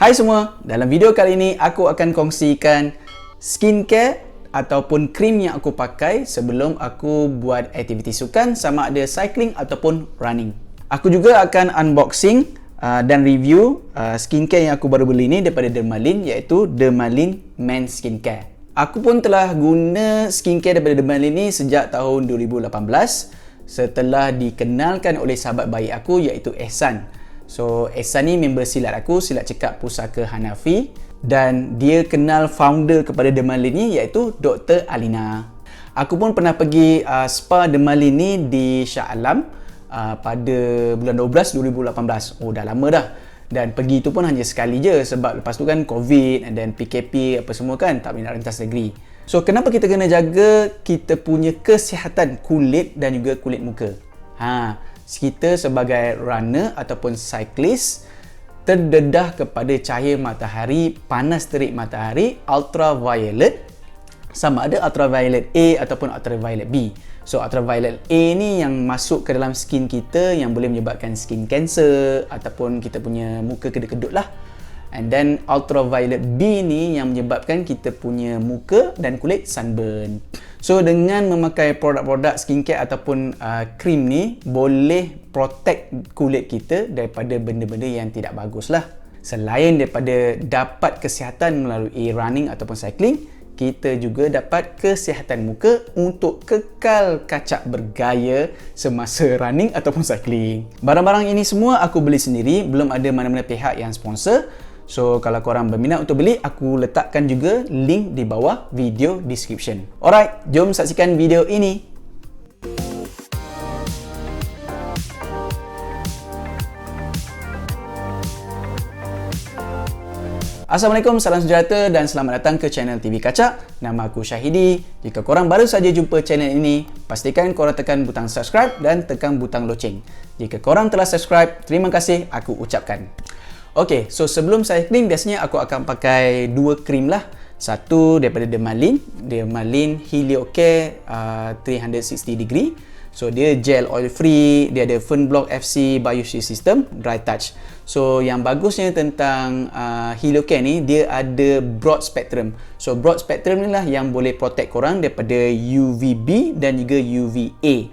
Hai semua, dalam video kali ini aku akan kongsikan skincare ataupun krim yang aku pakai sebelum aku buat aktiviti sukan sama ada cycling ataupun running. Aku juga akan unboxing dan review skincare yang aku baru beli ni daripada Dermalyn, iaitu Dermalyn Men Skincare. Aku pun telah guna skincare daripada Dermalyn ni sejak tahun 2018 setelah dikenalkan oleh sahabat baik aku iaitu Ehsan. So, Ehsan ni member silat aku, silat cekap pusaka Hanafi, dan dia kenal founder kepada Dermalyn ni iaitu Dr. Alina. Aku pun pernah pergi spa Dermalyn ni di Shah Alam pada bulan 12 2018. Oh, dah lama dah. Dan pergi tu pun hanya sekali je sebab lepas tu kan COVID dan PKP apa semua kan, tak boleh nak rentas negeri. So, kenapa kita kena jaga kita punya kesihatan kulit dan juga kulit muka? Kita sebagai runner ataupun cyclist terdedah kepada cahaya matahari, panas terik matahari, ultraviolet, sama ada ultraviolet A ataupun ultraviolet B. So ultraviolet A ni yang masuk ke dalam skin kita yang boleh menyebabkan skin cancer ataupun kita punya muka kedut-kedut lah. And then ultraviolet B ni yang menyebabkan kita punya muka dan kulit sunburn. So dengan memakai produk-produk skincare ataupun krim ni boleh protect kulit kita daripada benda-benda yang tidak bagus lah. Selain daripada dapat kesihatan melalui running ataupun cycling, kita juga dapat kesihatan muka untuk kekal kacak bergaya semasa running ataupun cycling. Barang-barang ini semua aku beli sendiri, belum ada mana-mana pihak yang sponsor. So, kalau korang berminat untuk beli, aku letakkan juga link di bawah video description. Alright, jom saksikan video ini. Assalamualaikum, salam sejahtera dan selamat datang ke channel TV Kacak. Nama aku Syahidi. Jika korang baru saja jumpa channel ini, pastikan korang tekan butang subscribe dan tekan butang loceng. Jika korang telah subscribe, terima kasih aku ucapkan. Okay, so sebelum cycling biasanya aku akan pakai dua krim lah. Satu daripada Dermalyn Heliocare 360 degree. So dia gel oil free, dia ada Fernblock FC Bioshield System, dry touch. So yang bagusnya tentang Heliocare ni, dia ada broad spectrum. So broad spectrum ni lah yang boleh protect korang daripada UVB dan juga UVA,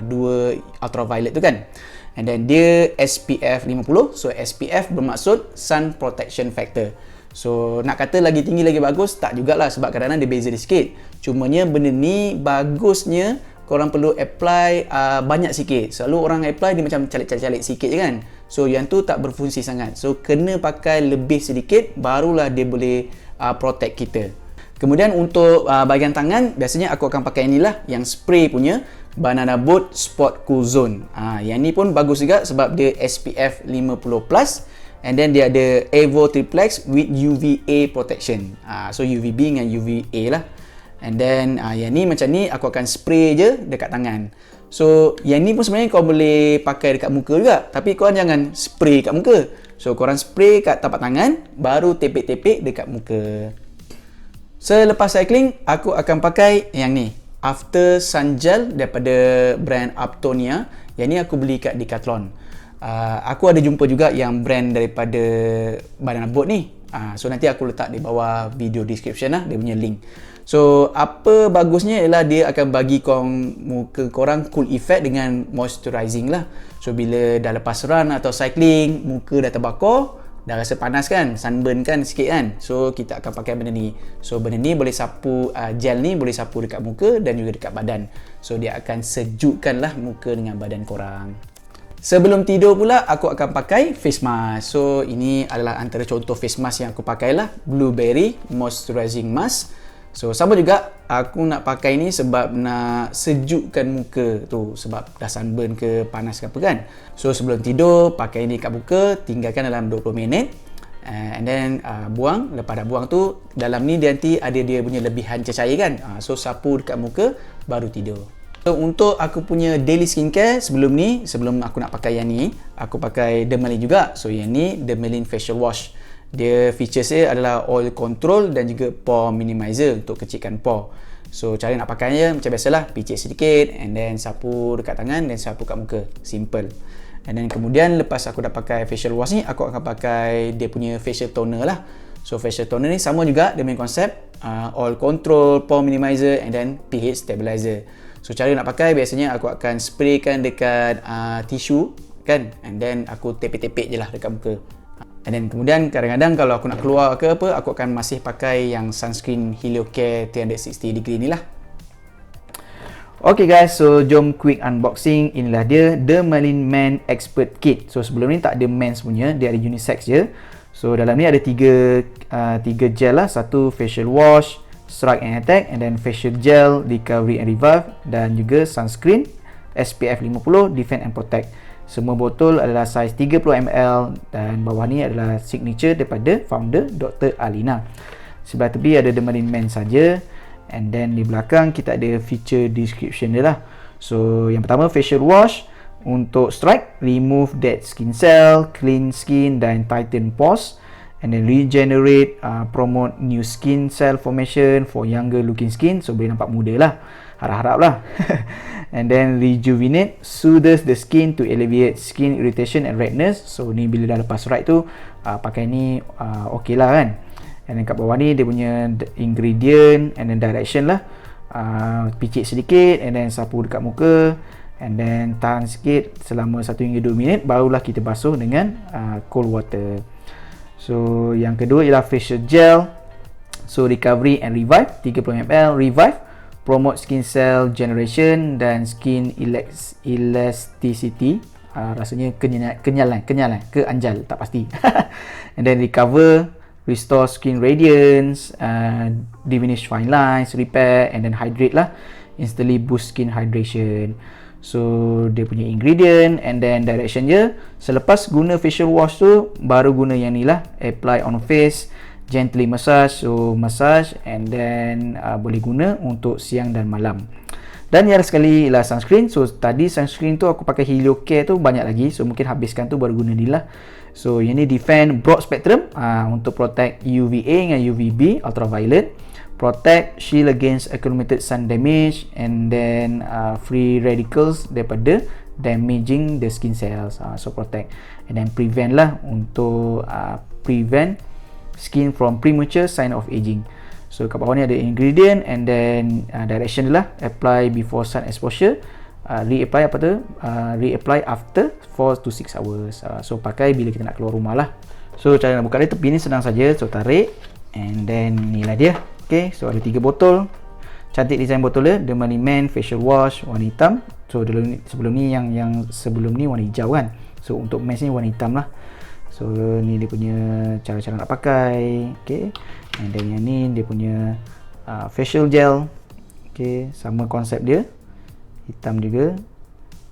dua ultraviolet tu kan. And then dia SPF 50. So SPF bermaksud Sun Protection Factor. So nak kata lagi tinggi lagi bagus, tak jugalah sebab kadang-kadang dia beza sikit. Cumanya benda ni bagusnya korang perlu apply banyak sikit. Selalu orang apply dia macam calik-calik sikit je kan. So yang tu tak berfungsi sangat. So kena pakai lebih sedikit barulah dia boleh protect kita. Kemudian untuk bahagian tangan, biasanya aku akan pakai inilah yang spray punya, Banana Boat Sport Cool Zone. Yang ni pun bagus juga sebab dia SPF 50+, and then dia ada Evo Triplex with UVA protection. So UVB dengan UVA lah. And then yang ni macam ni aku akan spray je dekat tangan. So yang ni pun sebenarnya kau boleh pakai dekat muka juga, tapi korang jangan spray kat muka. So korang spray kat tapak tangan, baru tepek-tepek dekat muka. Selepas cycling, aku akan pakai yang ni, After Sun Gel daripada brand Uptonia. Yang ni aku beli kat Decathlon. Aku ada jumpa juga yang brand daripada Banana Boat ni. So nanti aku letak di bawah video description lah, dia punya link. So apa bagusnya ialah dia akan bagi muka korang cool effect dengan moisturizing lah. So bila dah lepas run atau cycling, muka dah terbakar, dah rasa panas kan, sunburn kan sikit kan. So kita akan pakai benda ni. So benda ni boleh sapu, gel ni boleh sapu dekat muka dan juga dekat badan. So dia akan sejukkan lah muka dengan badan korang. Sebelum tidur pula aku akan pakai face mask. So ini adalah antara contoh face mask yang aku pakai lah, Blueberry Moisturizing Mask. So sama juga aku nak pakai ni sebab nak sejukkan muka tu, sebab dah sunburn ke panas ke apa kan. So sebelum tidur pakai ni kat muka, tinggalkan dalam 20 minit, and then buang. Lepas dah buang tu, dalam ni dia nanti ada dia punya lebihan cecair kan. So sapu dekat muka baru tidur. So untuk aku punya daily skincare sebelum aku nak pakai yang ni, aku pakai Dermalyn juga. So yang ni Dermalyn Facial Wash. Dia features dia adalah oil control dan juga pore minimizer untuk kecilkan pore. So cara nak pakainya macam biasalah, picit sedikit and then sapu dekat tangan dan sapu kat muka. Simple. And then kemudian lepas aku dah pakai facial wash ni, aku akan pakai dia punya facial toner lah. So facial toner ni sama juga dia punya konsep, oil control, pore minimizer and then pH stabilizer. So cara nak pakai biasanya aku akan spraykan dekat tisu kan, and then aku tepek-tepek je lah dekat muka. And then kemudian kadang-kadang kalau aku nak keluar ke apa, aku akan masih pakai yang sunscreen Heliocare 360 degree ni lah. Okay guys, so jom quick unboxing. Inilah dia Dermalyn Men Expert Kit. So sebelum ni tak ada men's punya, dia ada unisex je. So dalam ni ada tiga gel lah. Satu facial wash, strike and attack, and then facial gel, recovery and revive, dan juga sunscreen SPF 50, defend and protect. Semua botol adalah saiz 30ml dan bawah ni adalah signature daripada founder Dr. Alina. Sebelah tepi ada Dermalyn Men saja, and then di belakang kita ada feature description dia lah. So yang pertama facial wash. Untuk strike, remove dead skin cell, clean skin dan tighten pores, and then regenerate, promote new skin cell formation for younger looking skin, so boleh nampak muda lah, harap-harap lah. And then rejuvenate, soothes the skin to alleviate skin irritation and redness. So ni bila dah lepas strike tu, pakai ni ok lah kan. And then kat bawah ni dia punya ingredient and then direction lah. Picit sedikit and then sapu dekat muka, and then tahan sikit selama 1 hingga 2 minit, barulah kita basuh dengan cold water. So yang kedua ialah facial gel. So recovery and revive 30ml. Revive, promote skin cell generation dan skin elasticity. Rasanya kenyalan ke anjal, tak pasti. And then recover, restore skin radiance, diminish fine lines, repair and then hydrate lah, instantly boost skin hydration. So dia punya ingredient and then direction je. Selepas guna facial wash tu, baru guna yang ni lah, apply on face, gently massage. So massage and then boleh guna untuk siang dan malam. Dan yang sekali ialah sunscreen. So tadi sunscreen tu aku pakai Heliocare tu banyak lagi, so mungkin habiskan tu baru guna ni lah. So yang ni defend broad spectrum, untuk protect UVA dengan UVB, ultraviolet, protect, shield against accumulated sun damage, and then free radicals daripada damaging the skin cells. So protect and then prevent lah, untuk prevent skin from premature sign of aging. So kat bawah ni ada ingredient and then direction lah, apply before sun exposure, reapply reapply after 4 to 6 hours. So pakai bila kita nak keluar rumah lah. So cara nak buka dia tepi ni senang saja. So tarik and then ni lah dia. Okay, so ada 3 botol. Cantik design botol dia. Dermalyn Men facial wash warna hitam. So sebelum ni yang sebelum ni warna hijau kan. So untuk men's ni warna hitam lah. So ni dia punya cara-cara nak pakai. Okay, and then yang ni dia punya facial gel. Okay, sama konsep dia, hitam juga.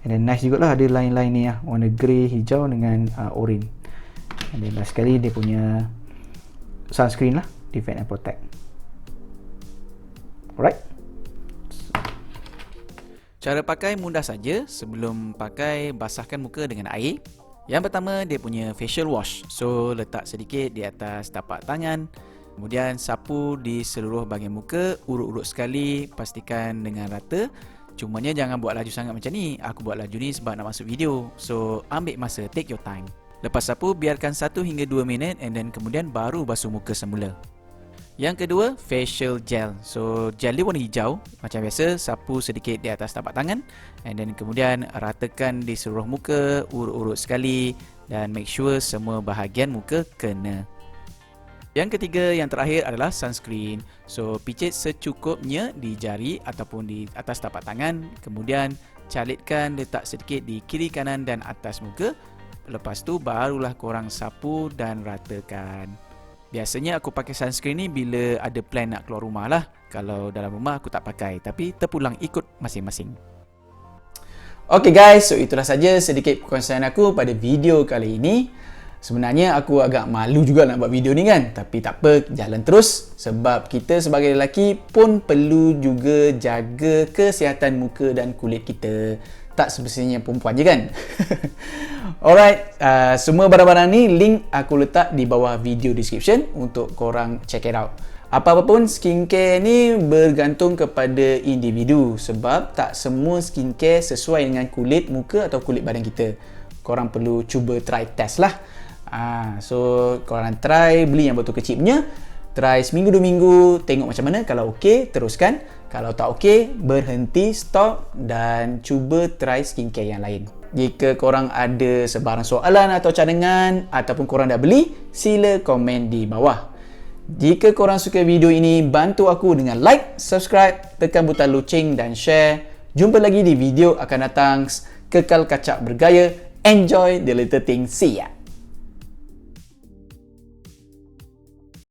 And then nice jugalah, ada line-line ni lah, warna grey, hijau dengan orange. And then last sekali dia punya sunscreen lah, defend and protect. Alright. Cara pakai mudah saja. Sebelum pakai, basahkan muka dengan air. Yang pertama, dia punya facial wash. So letak sedikit di atas tapak tangan, kemudian sapu di seluruh bahagian muka, urut-urut sekali, pastikan dengan rata. Cumanya jangan buat laju sangat macam ni. Aku buat laju ni sebab nak masuk video. So ambil masa, take your time. Lepas sapu, biarkan 1 hingga 2 minit and then kemudian baru basuh muka semula. Yang kedua, facial gel. So gel dia warna hijau. Macam biasa, sapu sedikit di atas tapak tangan and then kemudian ratakan di seluruh muka, urut-urut sekali dan make sure semua bahagian muka kena. Yang ketiga, yang terakhir adalah sunscreen. So picit secukupnya di jari ataupun di atas tapak tangan, kemudian calitkan, letak sedikit di kiri kanan dan atas muka. Lepas tu barulah korang sapu dan ratakan. Biasanya aku pakai sunscreen ni bila ada plan nak keluar rumah lah. Kalau dalam rumah aku tak pakai, tapi terpulang ikut masing-masing. Okay guys, so itulah saja sedikit perkongsian aku pada video kali ini. Sebenarnya aku agak malu juga nak buat video ni kan, tapi tak apa, jalan terus. Sebab kita sebagai lelaki pun perlu juga jaga kesihatan muka dan kulit kita. Tak semestinya perempuan je kan. Alright, semua barang-barang ni link aku letak di bawah video description untuk korang check it out. Apa-apa pun skincare ni bergantung kepada individu, sebab tak semua skincare sesuai dengan kulit muka atau kulit badan kita. korang perlu cuba try test lah. So korang try beli yang botol kecil punya, try seminggu 2 minggu, tengok macam mana. Kalau okey, teruskan. Kalau tak okey, berhenti, stop dan cuba try skincare yang lain. Jika korang ada sebarang soalan atau cadangan ataupun korang dah beli, sila komen di bawah. Jika korang suka video ini, bantu aku dengan like, subscribe, tekan butang loceng dan share. Jumpa lagi di video akan datang. Kekal kacak bergaya. Enjoy the little things. See ya.